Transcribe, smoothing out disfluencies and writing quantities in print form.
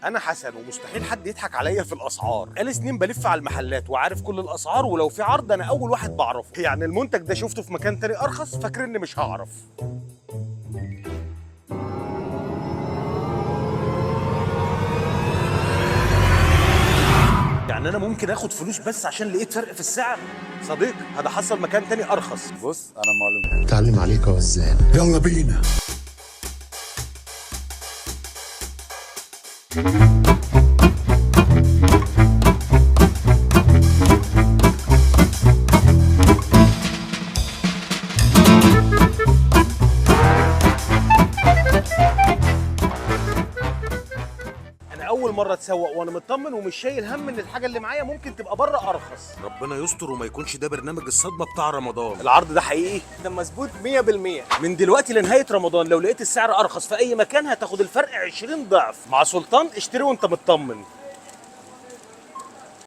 انا حسن ومستحيل حد يضحك عليا في الاسعار. بقالي سنين بلف على المحلات وعارف كل الاسعار، ولو في عرض انا اول واحد بعرفه. يعني المنتج ده شفته في مكان تاني ارخص فاكر اني مش هعرف. يعني انا ممكن اخد فلوس بس عشان لقيت فرق في السعر؟ صديق، هذا حصل مكان تاني ارخص. بص انا معلوم اتعلم عليك يا وزان، يلا بينا. اول مره اتسوق وانا مطمن ومش شايل هم ان الحاجه اللي معايا ممكن تبقى بره ارخص. ربنا يستر وما يكونش ده برنامج الصدمه بتاع رمضان. العرض ده حقيقي؟ ده مظبوط 100%. من دلوقتي لنهايه رمضان لو لقيت السعر ارخص في اي مكان هتاخد الفرق 20 ضعف. مع سلطان اشتري وانت مطمن.